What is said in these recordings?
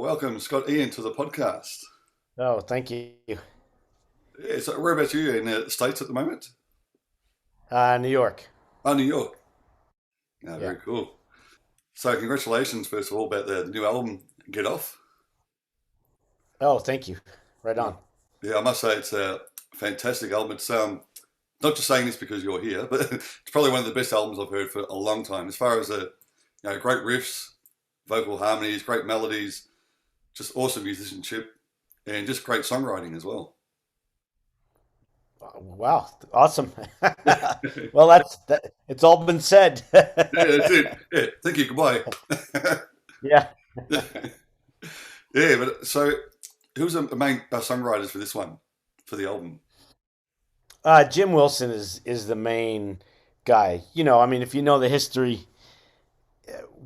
welcome Scott Ian to the podcast. Oh, thank you. So where about you in the States at the moment? New York. Oh, New York. Yeah, Yeah. very cool. So congratulations, first of all, about the new album, Get Off. Oh, thank you. Right Yeah, on. yeah, I must say it's a fantastic album. It's not just saying this because you're here, but it's probably one of the best albums I've heard for a long time. As far as great riffs, vocal harmonies, great melodies, just awesome musicianship, and just great songwriting as well. Wow, awesome. Yeah, Well, it's all been said. that's it. Yeah, thank you. Goodbye. Yeah. Yeah, but so who's the main songwriters for this one, for the album? Jim Wilson is the main guy. I mean, if you know the history,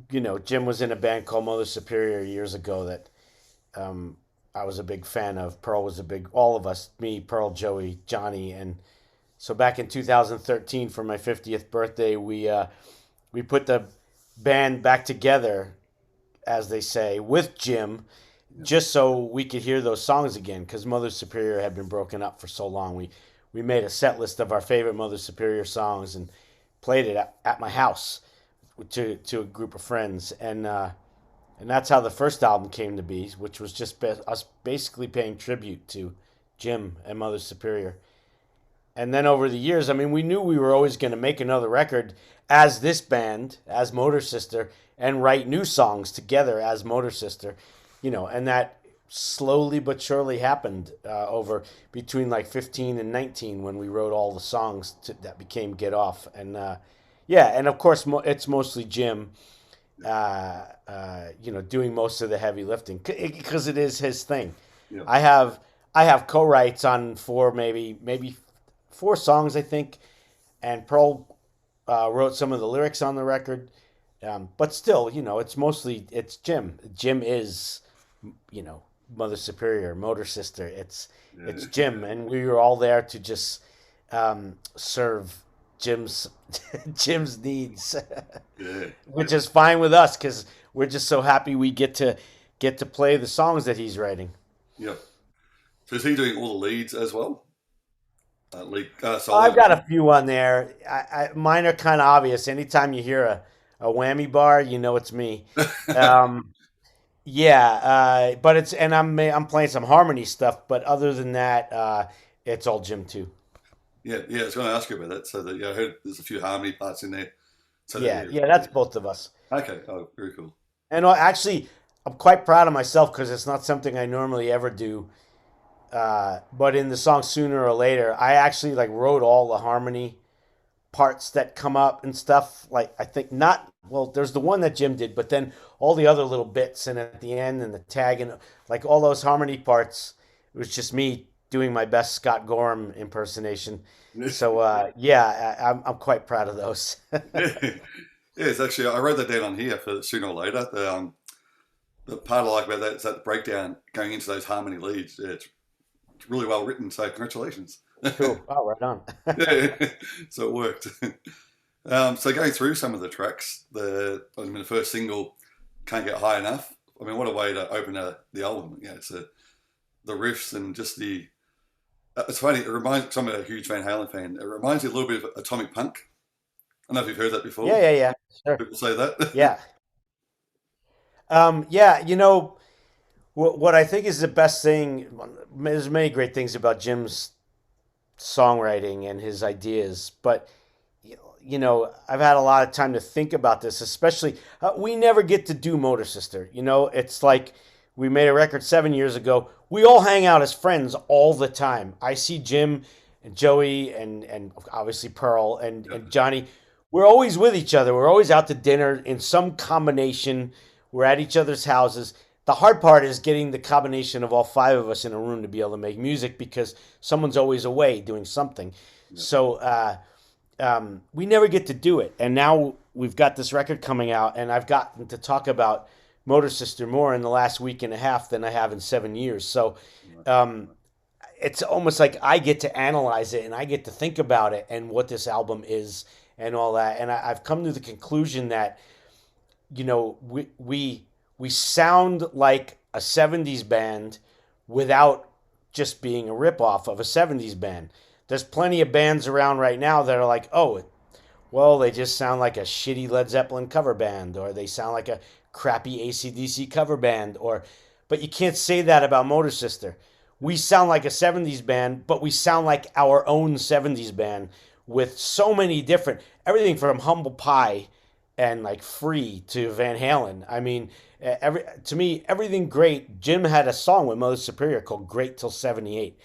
Jim was in a band called Mother Superior years ago that um, I was a big fan of. Pearl was a big, all of us, me, Pearl, Joey, Johnny, and so back in 2013 for my 50th birthday, we put the band back together, as they say, with Jim, Yeah, just so we could hear those songs again. Because Mother Superior had been broken up for so long. We made a set list of our favorite Mother Superior songs and played it at my house to a group of friends, and that's how the first album came to be, which was just us basically paying tribute to Jim and Mother Superior. And then over the years, I mean, we knew we were always going to make another record as this band, as Motor Sister, and write new songs together as Motor Sister, and that slowly but surely happened over between like 15 and 19 when we wrote all the songs that became Get Off. And yeah, and of course, it's mostly Jim, doing most of the heavy lifting because it is his thing. yeah, I have I have co-writes on four, maybe four songs, I think, and Pearl wrote some of the lyrics on the record. But still, it's Jim. Jim is, you know, Mother Superior, Motor Sister. It's yeah, Jim, and we were all there to just serve Jim's Jim's needs, yeah, which is fine with us because we're just so happy we get to play the songs that he's writing. yeah. So is he doing all the leads as well? Lead I've solos? got a few on there. Mine are kind of obvious. Anytime you hear a whammy bar, you know it's me. Um, yeah, but I'm playing some harmony stuff. But other than that, it's all Jim too. Yeah, yeah. I was going to ask you about that. So that I heard there's a few harmony parts in there. So that Yeah, yeah, yeah, that's both of us. okay. Oh, very cool. And actually, I'm quite proud of myself because it's not something I normally ever do. But in the song "Sooner or Later," I actually like wrote all the harmony parts that come up and stuff. Like I think not well, there's the one that Jim did, but then all the other little bits and at the end and the tag and like all those harmony parts, it was just me doing my best Scott Gorham impersonation. So yeah, I'm quite proud of those. Yeah, it's actually I wrote that down on here for sooner or later. The part I like about that is that breakdown going into those harmony leads. Yeah, it's really well written. So congratulations. Cool. Oh, right on. Yeah, so it worked. So going through some of the tracks, the first single, "Can't Get High Enough." I mean, what a way to open the album. Yeah, the riffs and just the. It's funny. It reminds. 'Cause I'm a huge Van Halen fan. It reminds me a little bit of Atomic Punk. I don't know if you've heard that before. Yeah, yeah, yeah. Sure. People say that. Yeah. Yeah, what I think is the best thing. There's many great things about Jim's songwriting and his ideas, but I've had a lot of time to think about this, especially we never get to do Motor Sister. It's like we made a record 7 years ago. We all hang out as friends all the time. I see Jim and Joey and obviously Pearl and Johnny. We're always with each other. We're always out to dinner in some combination. We're at each other's houses. The hard part is getting the combination of all five of us in a room to be able to make music because someone's always away doing something. Yeah, So we never get to do it. And now we've got this record coming out, and I've gotten to talk about Motor Sister more in the last week and a half than I have in 7 years. So right, um, it's almost like I get to analyze it and I get to think about it and what this album is and all that. And I've come to the conclusion that we sound like a 70s band without just being a ripoff of a 70s band. There's plenty of bands around right now that are like, oh, well, they just sound like a shitty Led Zeppelin cover band, or they sound like a crappy AC/DC cover band, or, but you can't say that about Motor Sister. We sound like a 70s band, but we sound like our own 70s band with so many different, everything from Humble Pie and like Free to Van Halen. I mean, every to me, everything great. Jim had a song with Mother Superior called "Great Till '78."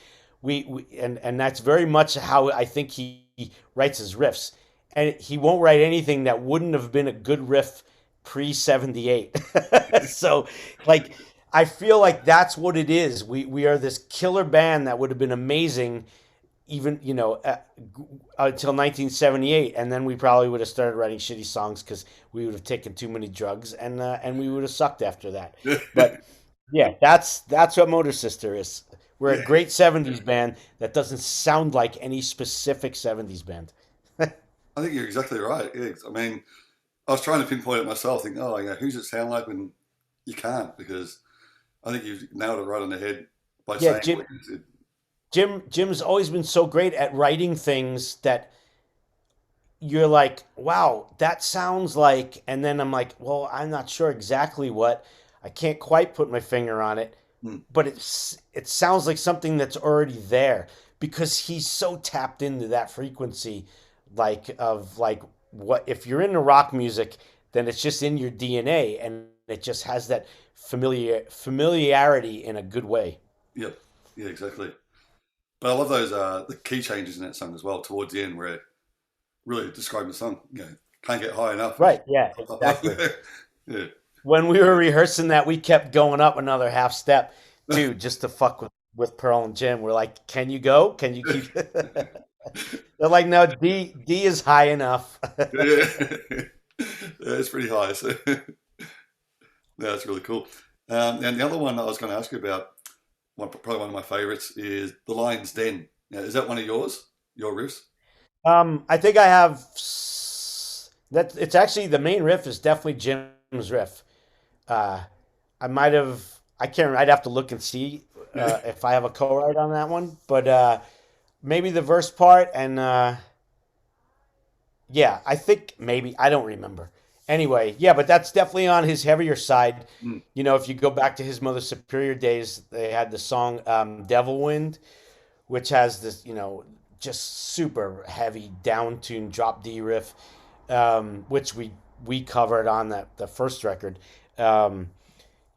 And that's very much how I think he writes his riffs, and he won't write anything that wouldn't have been a good riff pre '78. So, like, I feel like that's what it is. We are this killer band that would have been amazing even until 1978, and then we probably would have started writing shitty songs because we would have taken too many drugs, and we would have sucked after that. But yeah, that's what Motor Sister is. We're a Yeah, great '70s band that doesn't sound like any specific '70s band. I think you're exactly right. Yeah, I mean, I was trying to pinpoint it myself, thinking, oh, who's it sound like when you can't? Because I think you've nailed it right on the head by Yeah, saying what you said. Jim's always been so great at writing things that you're like, wow, that sounds like, and then I'm like, well, I'm not sure exactly what. I can't quite put my finger on it, Hmm. but it sounds like something that's already there because he's so tapped into that frequency, like of like what if you're into rock music, then it's just in your DNA, and it just has that familiarity in a good way. Yeah, yeah, exactly. But I love those the key changes in that song as well towards the end, where it really describing the song. Can't get high enough. Right? Yeah, exactly. Yeah. When we were rehearsing that, we kept going up another half step too, just to fuck with Pearl and Jim. We're like, "Can you go? Can you keep?" They're like, "No, D is high enough." Yeah. Yeah, it's pretty high. So yeah, that's really cool. And the other one I was going to ask you about, probably one of my favorites, is The Lion's Den. Is that one of yours? Your riffs? I think I have that. It's actually the main riff is definitely Jim's riff. Uh, I might have. I can't. I'd have to look and see if I have a co-write on that one, but maybe the verse part and yeah, I think maybe I don't remember. Anyway, yeah, but that's definitely on his heavier side. Mm, You know, if you go back to his Mother Superior days, they had the song "Devil Wind," which has this, just super heavy down tune drop D riff, which we covered on that the first record. Um,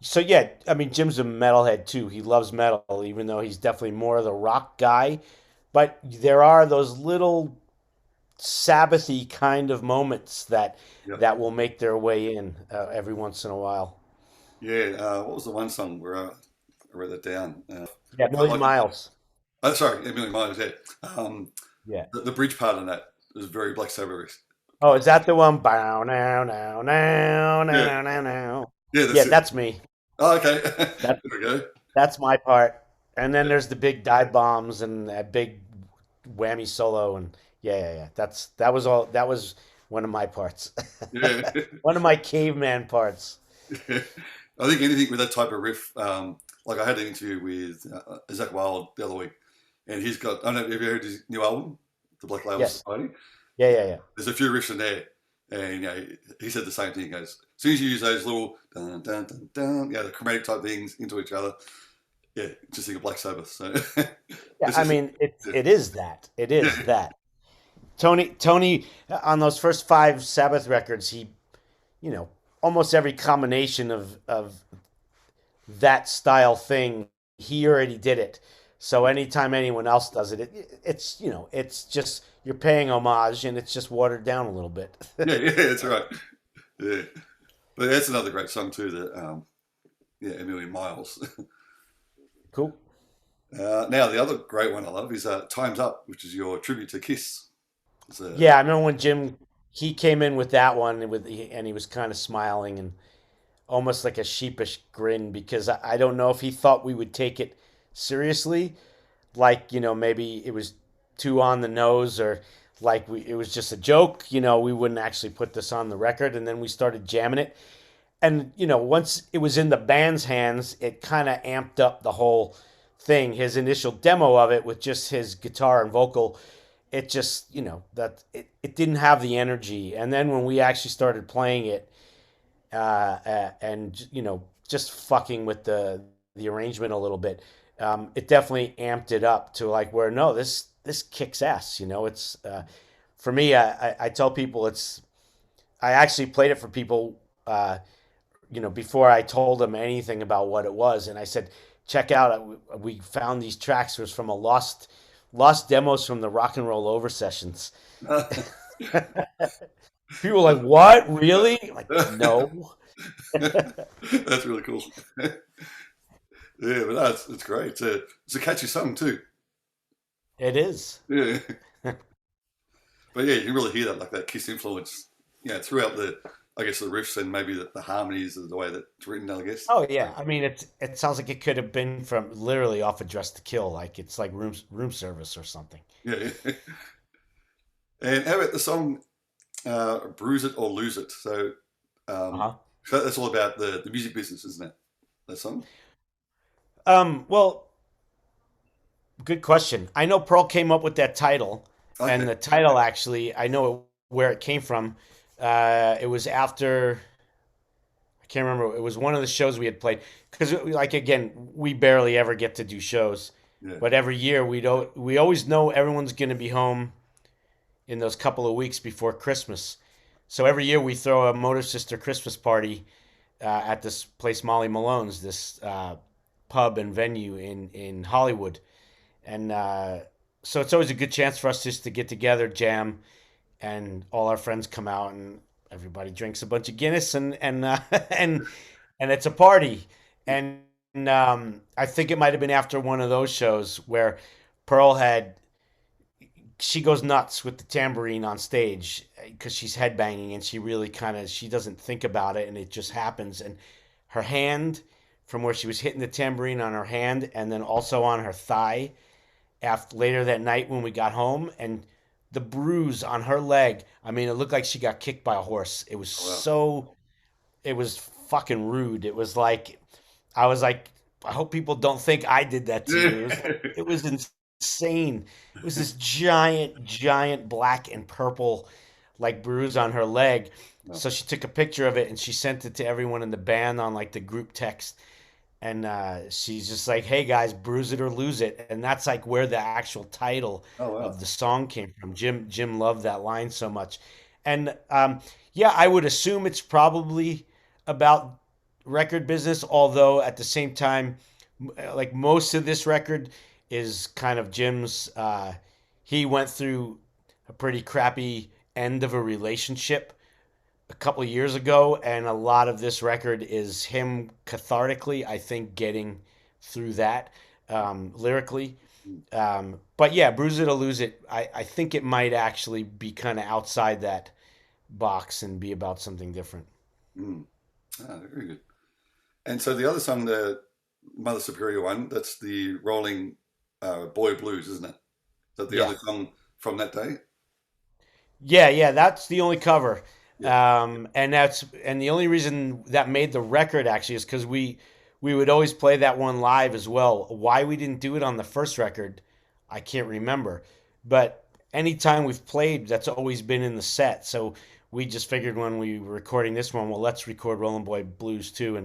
so yeah, I mean Jim's a metalhead too. He loves metal, even though he's definitely more of the rock guy. But there are those little Sabbathy kind of moments that yeah. will make their way in every once in a while. Yeah. What was the one song where I wrote that down? Yeah, Felt Million like, Miles. oh, sorry, A Million Miles. Yeah. Yeah. The bridge part of that is very Black Sabbath. Oh, is that the one? Bow now now now Yeah. now now now. Yeah, Yeah, that's it. that's me. Oh, okay. That There we go. that's my part. And then there's the big dive bombs and that big whammy solo and yeah, yeah, yeah. That was all. That was one of my parts. Yeah. One of my caveman parts. I think anything with that type of riff, like I had an interview with Zach Wild the other week, and he's got, I don't know, have you heard his new album, The Black Label Yes. Society? Yeah, yeah, yeah. There's a few riffs in there, and he said the same thing. He goes, as soon as you use those little dun dun dun dun, the chromatic type things into each other, yeah, just think of Black Sabbath. So Yeah, it's I just, mean, yeah, it is that. It is yeah, that. Tony, on those first five Sabbath records, he, you know, almost every combination of that style thing, he already did it. So anytime anyone else does it, it's it's just you're paying homage, and it's just watered down a little bit. yeah, yeah, that's right. Yeah, but that's another great song too. That yeah, A Million Miles. Cool. Now the other great one I love is Time's Up, which is your tribute to Kiss. It's Yeah, I remember when Jim he came in with that one and he was kind of smiling and almost like a sheepish grin because I don't know if he thought we would take it seriously, like maybe it was too on the nose or it was just a joke. We wouldn't actually put this on the record, and then we started jamming it, and once it was in the band's hands, it kind of amped up the whole thing. His initial demo of it with just his guitar and vocal, it just that it didn't have the energy. And then when we actually started playing it, and just fucking with the arrangement a little bit, it definitely amped it up to like where no, this kicks ass. It's for me. I tell people it's. I actually played it for people. Before I told them anything about what it was, and I said, check out. We found these tracks. It was from a lost demos from the Rock and Roll Over sessions. People were like, what? Really? Like, no. That's really cool. Yeah, but that's it's great. It's a catchy song too. It is. Yeah, but yeah, you can really hear that like that Kiss influence. Yeah, throughout I guess the riffs and maybe the harmonies of the way that it's written. I guess. Oh yeah. I mean, it sounds like it could have been from literally off of Dress to Kill. Like it's like room service or something. Yeah. And how about the song "Bruise It or Lose It"? Um, Uh-huh. so that's all about the music business, isn't it? That song. Well, good question. I know Pearl came up with that title, and Okay. the title actually, I know where it came from. It was after I can't remember. It was one of the shows we had played because, like, again, we barely ever get to do shows, Yeah. but every year we always know everyone's going to be home in those couple of weeks before Christmas. So every year we throw a Motor Sister Christmas party at this place, Molly Malone's, this pub and venue in Hollywood, and so it's always a good chance for us just to get together, jam, and all our friends come out and everybody drinks a bunch of Guinness and and it's a party. And I think it might have been after one of those shows where Pearl had she goes nuts with the tambourine on stage because she's headbanging and she really kind of she doesn't think about it and it just happens and her hand from where she was hitting the tambourine on her hand and then also on her thigh after later that night when we got home and the bruise on her leg. I mean, it looked like she got kicked by a horse. It was Oh, wow. so it was fucking rude. It was like I was like, I hope people don't think I did that to you. It was insane. It was this giant, giant black and purple like bruise on her leg. No. So she took a picture of it and she sent it to everyone in the band on like the group text. And she's just like, "Hey guys, bruise it or lose it," and that's like where the actual title Oh of wow. the song came from. Jim loved that line so much, and yeah, I would assume it's probably about record business. Although at the same time, like most of this record is kind of Jim's. He went through a pretty crappy end of a relationship a couple of years ago, and a lot of this record is him cathartically, I think, getting through that lyrically. But yeah, Bruise It or Lose It, I think it might actually be kind of outside that box and be about something different. Mm. Ah, very good. And so the other song, the Mother Superior one, that's the Rolling Boy Blues, isn't it? Is that the Yeah. only song from that day? Yeah, that's the only cover. Yeah. And the only reason that made the record actually is because we would always play that one live as well. Why we didn't do it on the first record, I can't remember. But anytime we've played, that's always been in the set. So we just figured when we were recording this one, well, let's record Rolling Boy Blues too,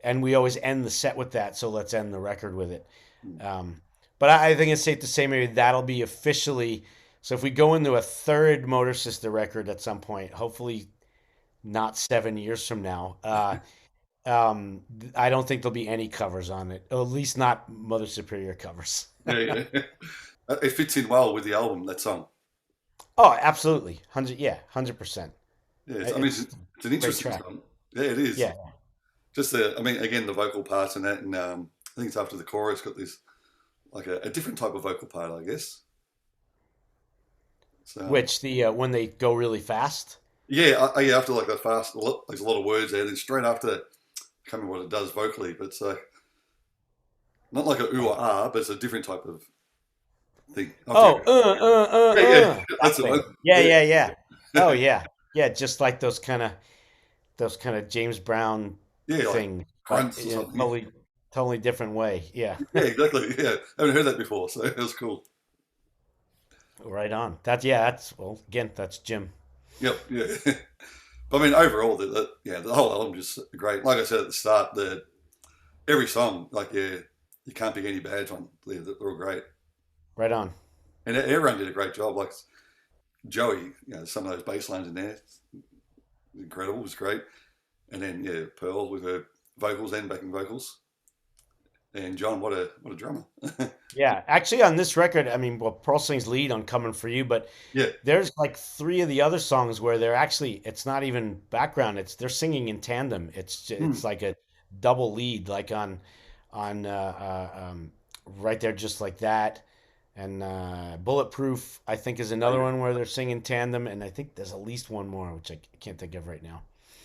and we always end the set with that. So let's end the record with it. Mm. Um, but I think it's safe to say maybe that'll be officially. So if we go into a third Motor Sister record at some point, hopefully not 7 years from now, I don't think there'll be any covers on it. Or at least not Mother Superior covers. Yeah, yeah. It fits in well with the album, that song. Oh, absolutely, 100%. Yeah, I mean, It's it's an a great interesting track. song. Yeah, it is. Yeah. Just I mean, again, the vocal parts and that, and I think it's after the chorus got this like a different type of vocal part, I guess. So Which the when they go really fast. yeah, yeah, after like that fast, there's a lot of words there. Then straight after, I can't remember what it does vocally, but it's not like a ooh or ah, but it's a different type of thing. Oh, Yeah, yeah, that that's the one. thing. Yeah, Yeah, yeah, yeah. Oh yeah, yeah. Just like those kind of those kind of James Brown Yeah, like thing, but grunts or in a something. totally different way. Yeah, Yeah, exactly. Yeah, I haven't heard that before, so it was cool. right on. That's yeah. That's well, again, that's Jim. Yep, yeah. But I mean, overall, yeah, the whole album just great. Like I said at the start, the every song, like yeah, you can't pick any bad one. They're all great, Right on. and everyone did a great job. Like Joey, some of those bass lines in there, incredible, was great. And then yeah, Pearl with her vocals and backing vocals, and John, what a drummer. Yeah, actually, on this record, I mean, well, Pearl sings lead on "Coming for You," but Yeah, there's like three of the other songs where they're actually it's not even background; it's they're singing in tandem. hmm. It's like a double lead, like on right there, just like that. And "Bulletproof," I think, is Oh another yeah, one where they're singing tandem, and I think there's at least one more, which I can't think of right now.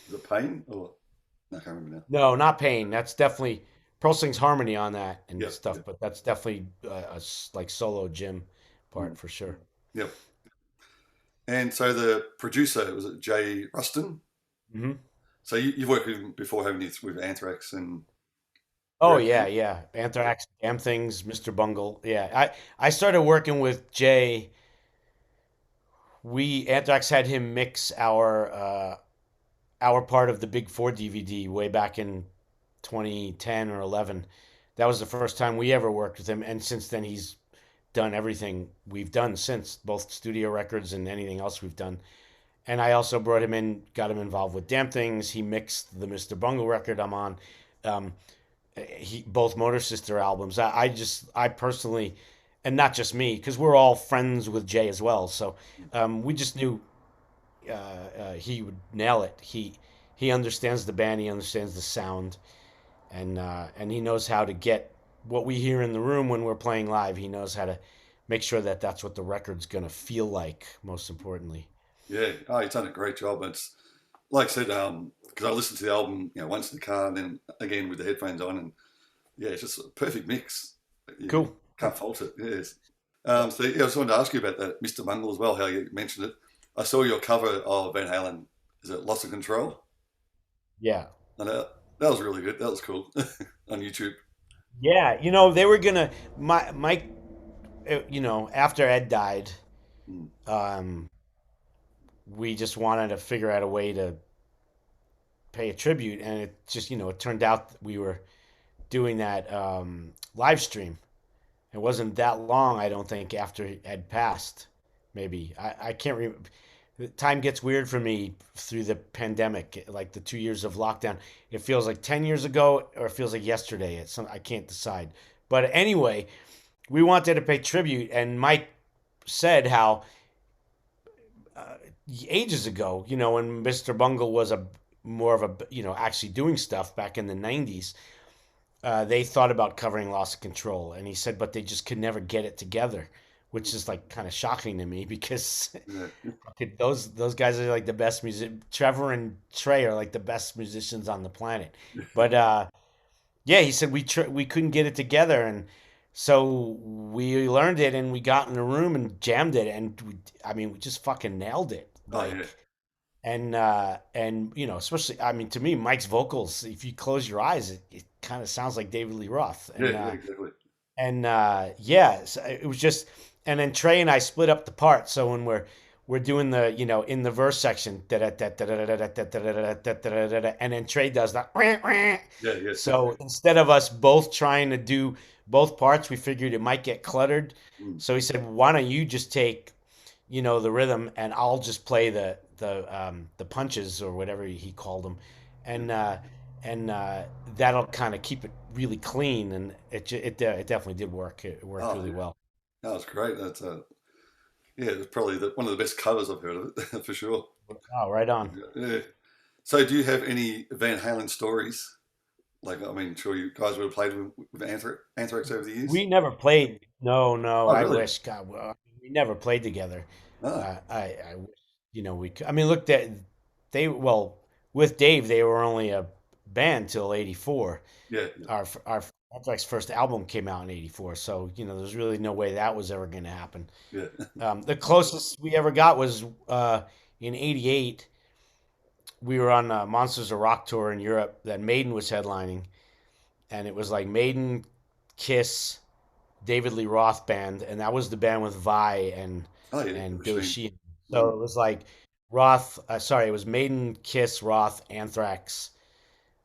is it Pain or no, I can't remember now. No, not Pain. That's definitely Pearl sings harmony on that and Yep, stuff, yep, but that's definitely like solo Jim hmm. part for sure. Yep. And so the producer was it Jay Ruston. Hmm. So you've worked with him before, haven't you, with Anthrax and Oh various yeah, things? yeah. Anthrax, Damn Things, Mr. Bungle. Yeah, I started working with Jay. We Anthrax had him mix our part of the Big Four DVD way back in 2010 or 11. That was the first time we ever worked with him, and since then he's done everything we've done since, both studio records and anything else we've done. And I also brought him in, got him involved with Damn Things. He mixed the Mr. Bungle record I'm on. Um, he both Motor Sister albums. I personally, and not just me, because we're all friends with Jay as well. So we just knew he would nail it. He understands the band. He understands the sound, and he knows how to get what we hear in the room when we're playing live. He knows how to make sure that that's what the record's gonna feel like. Most importantly. Yeah, oh, he's done a great job. It's like I said, because I listened to the album, once in the car and then again with the headphones on, and yeah, it's just a perfect mix. You Cool. can't fault it. Yes. So yeah, I just wanted to ask you about that, Mr. Bungle as well. How you mentioned it. I saw your cover of Van Halen. Is it Loss of Control? Yeah. And that was really good. That was cool on YouTube. Yeah. They were gonna Mike. After Ed died, Mm. um, we just wanted to figure out a way to pay a tribute, and it just it turned out that we were doing that live stream. It wasn't that long, I don't think, after it had passed. Maybe I can't remember. Time gets weird for me through the pandemic, like the 2 years of lockdown. It feels like 10 years ago, or it feels like yesterday. I can't decide. But anyway, we wanted to pay tribute, and Mike said how ages ago, when Mr. Bungle was a more of a actually doing stuff back in the '90s, they thought about covering Loss of Control, and he said, but they just could never get it together, which is like kind of shocking to me because Yeah. those guys are like the best music. Trevor and Trey are like the best musicians on the planet. But yeah, he said we couldn't get it together, and so we learned it, and we got in the room and jammed it, and I mean, we just fucking nailed it. Oh yeah. Like, and especially, I mean, to me, Mike's vocals, if you close your eyes, it kind of sounds like David Lee Roth, Yeah. Yeah. Exactly. and yeah, so it was just, and then Trey and I split up the part. So when we're doing the in the verse section, and then Trey does that. Yeah. Yeah. So instead of us both trying to do both parts, we figured it might get cluttered. Mm. So he said, "Why don't you just take, the rhythm, and I'll just play the punches or whatever he called them, Yeah. and that'll kind of keep it really clean." And it definitely did work. It worked Oh really yeah. well. That was great. That's yeah, it's probably one of the best covers I've heard of it for sure. Oh, right on. Yeah. So, do you have any Van Halen stories? Like, I mean, sure you guys would have played with Anthrax over the years. We never played. No, no. Oh, I really? wish. God, well, we never played together. Ah, I wish, we could. I mean, look, well, with Dave, they were only a band till '84. yeah, yeah, Our Anthrax first album came out in '84, so there's really no way that was ever going to happen. yeah. The closest we ever got was in '88 we were on a Monsters of Rock tour in Europe that Maiden was headlining, and it was like Maiden, Kiss, David Lee Roth band, and that was the band with Vi Oh yeah, the and Billy machine. Sheehan. So Mm, it was like Roth. Sorry, it was Maiden, Kiss, Roth, Anthrax,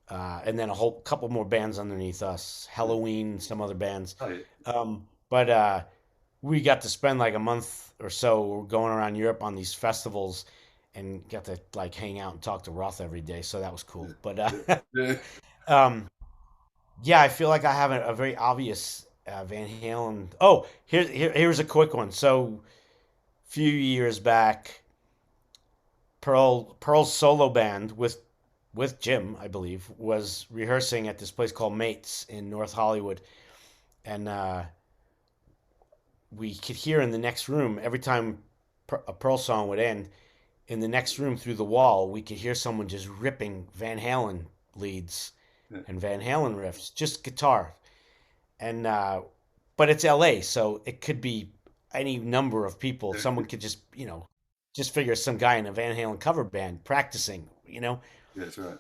and then a whole couple more bands underneath us. yeah. Halloween, some other bands. Oh yeah, But we got to spend like a month or so going around Europe on these festivals, and got to like hang out and talk to Roth every day. So that was yeah, cool. But yeah, yeah. um, yeah, I feel like I have a very obvious Van Halen. Oh, here's a quick one. So a few years back, Pearl's solo band with Jim, I believe, was rehearsing at this place called Mates in North Hollywood, and we could hear in the next room every time a Pearl song would end. In the next room through the wall, we could hear someone just ripping Van Halen leads Yeah. and Van Halen riffs, just guitar. And but it's L.A., so it could be any number of people. Yeah. Someone could just just figure some guy in a Van Halen cover band practicing, Yeah, that's right.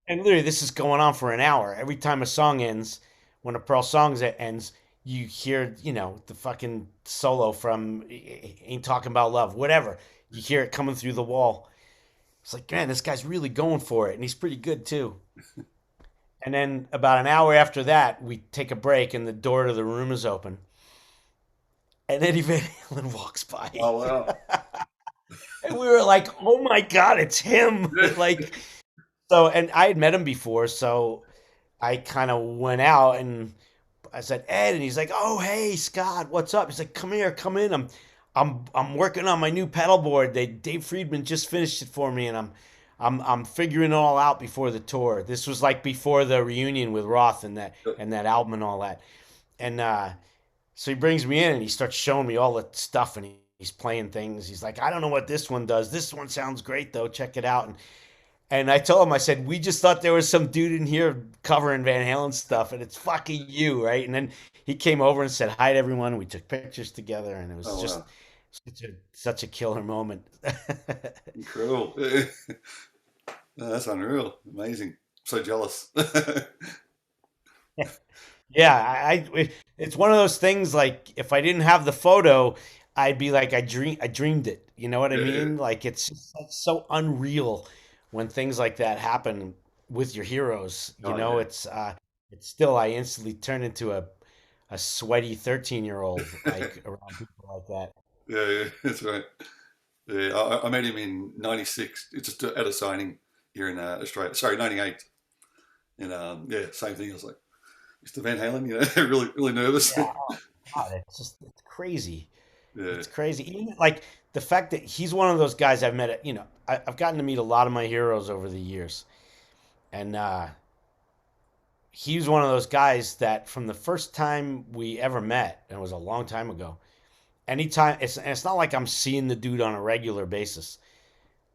And literally, this is going on for an hour. Every time a song ends, when a Pearl song ends, you hear, the fucking solo from Ain't Talking About Love, whatever. You hear it coming through the wall. It's like, man, this guy's really going for it, and he's pretty good too. And then about an hour after that, we take a break, and the door to the room is open, and Eddie Van Halen walks by, Oh wow. and we were like, "Oh my god, it's him!" Yeah. Like, so, and I had met him before, so I kind of went out and I said, Ed, and he's like, "Oh, hey, Scott, what's up?" He's like, "Come here, come in. I'm working on my new pedal board. Dave Friedman just finished it for me, and I'm figuring it all out before the tour. This was like before the reunion with Roth and that album and all that. And so he brings me in and he starts showing me all the stuff, and he's playing things. He's like, "I don't know what this one does. This one sounds great though. Check it out." And I told him, I said, "We just thought there was some dude in here covering Van Halen stuff, and it's fucking you, right?" And then he came over and said hi to everyone. We took pictures together, and it was Oh just wow. such a killer moment. Incredible. Oh, that's unreal. Amazing. So jealous. Yeah, it's one of those things. Like, if I didn't have the photo, I'd be like, I dreamed it. You know what I Yeah, yeah. mean? Like, it's just like so unreal when things like that happen with your heroes. Oh yeah. It's still, I instantly turn into a sweaty 13-year-old like around people like that. Yeah, yeah, that's right. Yeah, I met him in '96. It's just at a signing here in Australia. Sorry, '98. And yeah, same thing. I was like, Mr. Van Halen, really, really nervous. Yeah, oh God, it's crazy. Yeah. It's crazy. Even like the fact that he's one of those guys I've met. I've gotten to meet a lot of my heroes over the years, and he was one of those guys that from the first time we ever met, and it was a long time ago. Anytime it's not like I'm seeing the dude on a regular basis,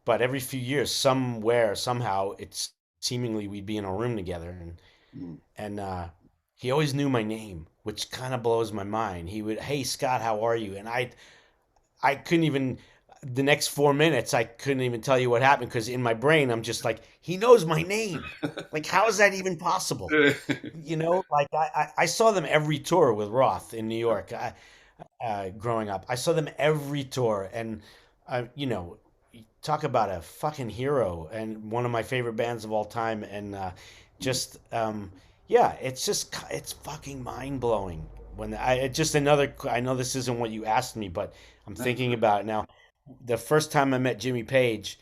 but every few years, somewhere, somehow, it's seemingly we'd be in a room together, Mm. and he always knew my name, which kind of blows my mind. He would, "Hey Scott, how are you?" And I couldn't even the next 4 minutes I couldn't even tell you what happened because in my brain I'm just like, he knows my name. Like, how is that even possible? Yeah. Like I saw them every tour with Roth in New York. Growing up, I saw them every tour, and talk about a fucking hero and one of my favorite bands of all time, and just yeah, it's fucking mind blowing when just another. I know this isn't what you asked me, but I'm That's thinking right. about it now. The first time I met Jimmy Page,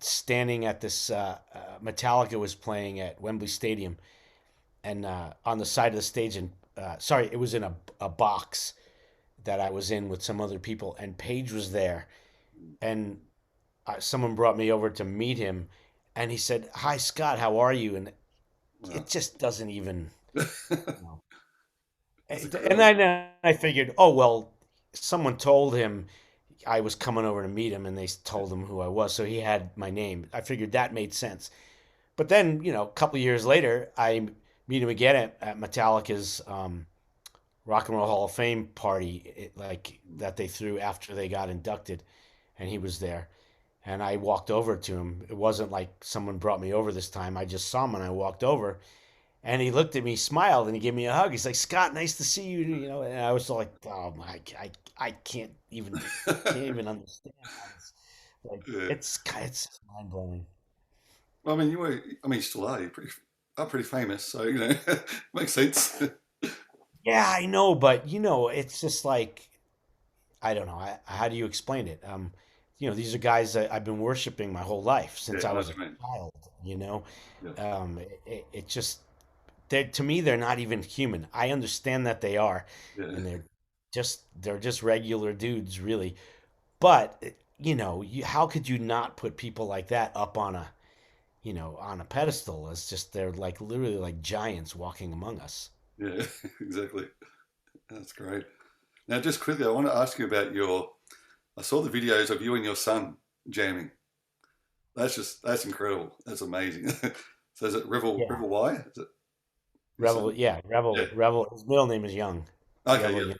standing at this Metallica was playing at Wembley Stadium, and on the side of the stage, and sorry, it was in a box that I was in with some other people, and Page was there, and someone brought me over to meet him, and he said, "Hi, Scott, how are you?" And Wow. it just doesn't even, you know. That's And incredible. then I figured, oh well, someone told him I was coming over to meet him, and they told him who I was, so he had my name. I figured that made sense. But then, a couple of years later, I meet him again at Metallica's Rock and Roll Hall of Fame party, like that they threw after they got inducted, and he was there. and I walked over to him. It wasn't like someone brought me over this time. I just saw him and I walked over, and he looked at me, smiled, and he gave me a hug. He's like, "Scott, nice to see you." You know, and I was like, "Oh my, I can't even understand how it's like Yeah. it's mind blowing." I mean, you still are. Are pretty famous, so makes sense. Yeah, I know, but it's just like I don't know. How do you explain it? These are guys that I've been worshiping my whole life since Yeah, I I know was what a you mean. child. You know, Yeah, it just to me they're not even human. I understand that they are, yeah, and they're just regular dudes, really. But how could you not put people like that up on a pedestal? It's just they're like literally like giants walking among us. yeah, exactly. That's great. Now, just quickly, I want to ask you about your. I saw the videos of you and your son jamming. That's incredible. That's amazing. So is it Yeah, Revel Y? Is it your Rebel. son? Yeah, Yeah. Rebel. His middle name is Young. Okay. Rebel Yeah. Young.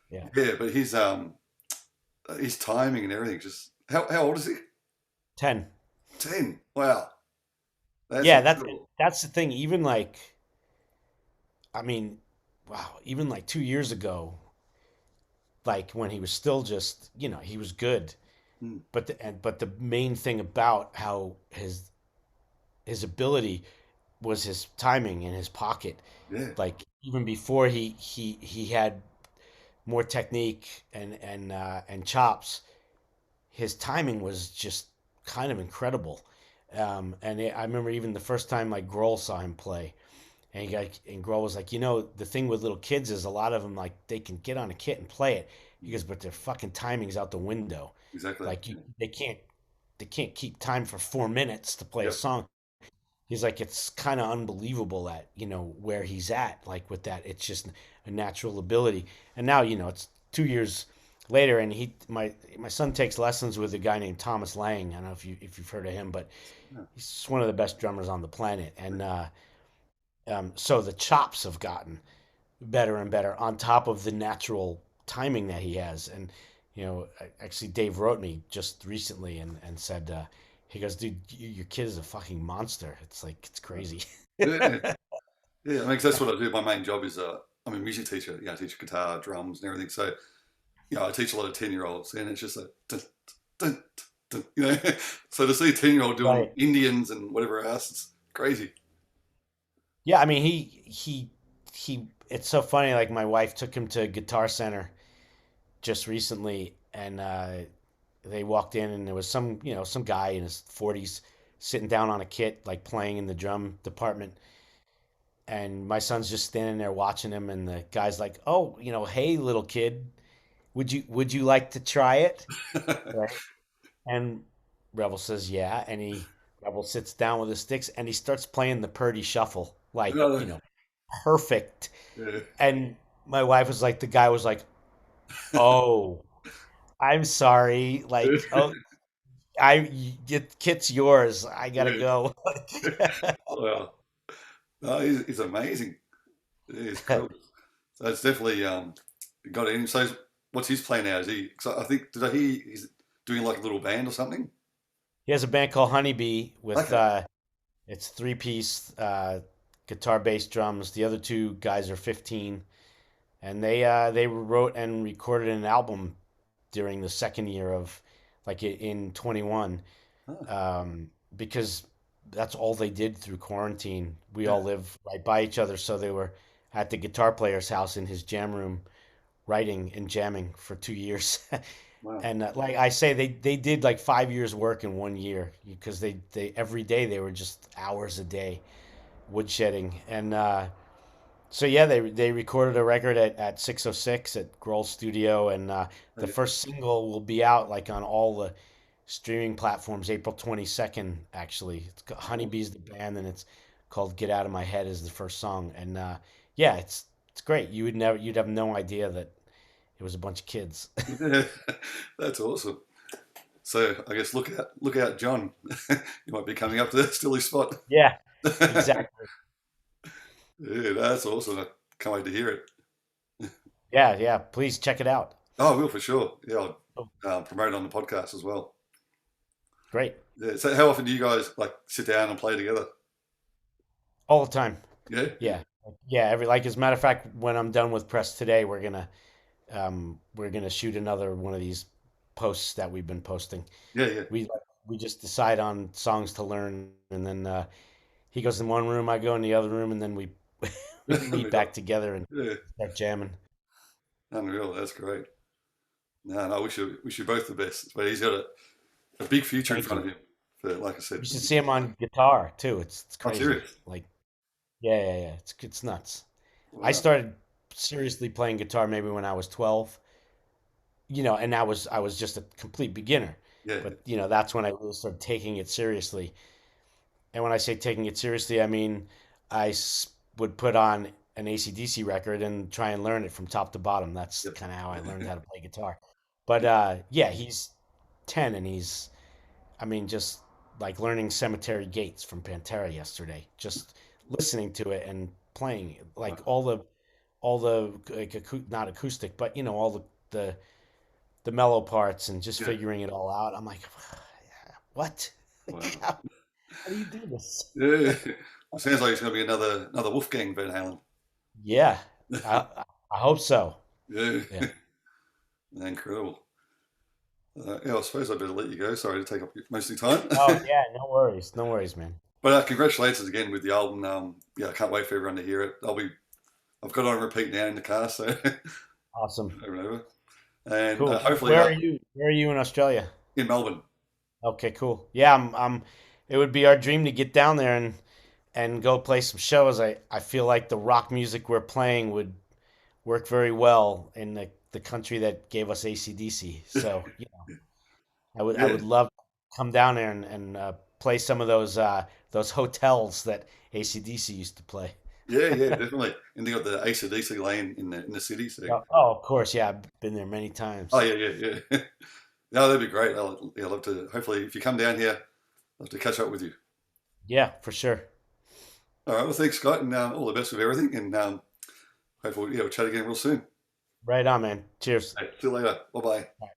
Yeah, Yeah, but his timing and everything. Just how old is he? 10. 10. Wow, that's Yeah, that's incredible. that's the thing. Even like, I mean, wow, even like 2 years ago, like when he was still just, he was good. Mm, But the main thing about how his ability was his timing and his pocket. yeah, Like even before he had more technique and chops, his timing was just kind of incredible. I remember even the first time like Grohl saw him play, and Grohl was like, the thing with little kids is a lot of them like they can get on a kit and play it. He goes, but their fucking timing's out the window. exactly. Like Yeah. they can't keep time for 4 minutes to play a Yep. song. He's like, it's kind of unbelievable that where he's at, like with that. It's just a natural ability. And now it's 2 years later, and my son takes lessons with a guy named Thomas Lang. I don't know if you've heard of him, but Yeah. he's one of the best drummers on the planet. And so the chops have gotten better and better on top of the natural timing that he has. And actually, Dave wrote me just recently and said, he goes, dude, your kid is a fucking monster. It's like it's crazy. Yeah. Yeah, I mean, 'cause that's what I do. My main job is I'm a music teacher. I teach guitar, drums, and everything. So I teach a lot of 10-year-olds, and it's just like dun, dun, dun, So to see a 10-year-old doing Right. Indians and whatever else, it's crazy. Yeah, I mean, he. It's so funny. Like my wife took him to Guitar Center just recently, and they walked in, and there was some guy in his 40s sitting down on a kit, like playing in the drum department. And my son's just standing there watching him, and the guy's like, "Oh, hey, little kid, would you like to try it?" Right? And Rebel says, "Yeah." And Rebel sits down with his sticks, and he starts playing the Purdy Shuffle, like Yeah, perfect. yeah, And my wife was like, the guy was like, "Oh, I'm sorry. Like, oh, get kit's yours. I gotta yeah. go." Wow, no, he's amazing. He's incredible. So it's definitely got it in. So what's his plan now? Is he? So I think did I hear he's doing like a little band or something? He has a band called Honeybee with Okay. it's three-piece guitar, bass, drums. The other two guys are 15, and they wrote and recorded an album during the second year of like in 21, Oh, because that's all they did through quarantine. We yeah. all live right by each other, so they were at the guitar player's house in his jam room writing and jamming for 2 years. Wow. And like I say, they did like 5 years work in 1 year because they every day they were just hours a day woodshedding. And so yeah, they recorded a record at 606 at Grohl Studio, and the Okay. first single will be out like on all the streaming platforms April 22nd. Actually, Honeybee's the band, and it's called "Get Out of My Head" is the first song. And yeah, it's great. You'd have no idea that it was a bunch of kids. Yeah, that's awesome. So I guess look out, John. You might be coming up to that Stilly spot. Yeah, Yeah, exactly. that's awesome. I can't wait to hear it. Yeah, yeah. Please check it out. Oh, I will for sure. Yeah, I'll promote it on the podcast as well. Great. Yeah. So how often do you guys like sit down and play together? All the time. Yeah, Yeah. Yeah. Every like as a matter of fact, when I'm done with press today, we're gonna shoot another one of these posts that we've been posting. yeah, yeah, We just decide on songs to learn, and then he goes in one room, I go in the other room, and then we we meet back together and yeah. start jamming. Unreal. That's great. No, no, we should both the best. But he's got a big future in Thank front you. of him. For, like I said, You should see him on guitar too. It's I'm crazy. serious. Like yeah. It's nuts. I Wow. started seriously playing guitar maybe when I was 12, and I was just a complete beginner. Yeah, But that's when I really started taking it seriously. And when I say taking it seriously, I mean would put on an AC/DC record and try and learn it from top to bottom. That's yep. kind of how I learned how to play guitar. But yeah, he's 10 and I mean, just like learning Cemetery Gates from Pantera yesterday, just listening to it and playing it, like all the like not acoustic, but all the mellow parts and just Yeah. figuring it all out. I'm like, what? Wow. How do you do this? Yeah. It sounds like it's going to be another Wolfgang Van Halen. Yeah, I hope so. Yeah. Yeah. Incredible. Yeah, I suppose I better let you go. Sorry to take up most of your Oh time. yeah, no worries, man. But congratulations again with the album. Yeah, I can't wait for everyone to hear it. I've got it on repeat now in the car, so Awesome, over and over. And cool. hopefully Where are you? Where are you in Australia? in Melbourne. Okay, cool. Yeah, I'm. It would be our dream to get down there and go play some shows. I feel like the rock music we're playing would work very well in the country that gave us AC/DC. So I would Yeah, love to come down there and play some of those hotels that AC/DC used to play. yeah, definitely. And they got the AC/DC lane in the city. So Oh, of course, yeah, I've been there many oh times. yeah. No, that'd be great. I'd love to. Hopefully, if you come down here, I'd love to catch up with you. Yeah, for sure. All right. Well, thanks, Scott, and all the best with everything. And hopefully, yeah, we'll chat again real soon. Right on, man. Cheers. Hey, see you later. Bye bye.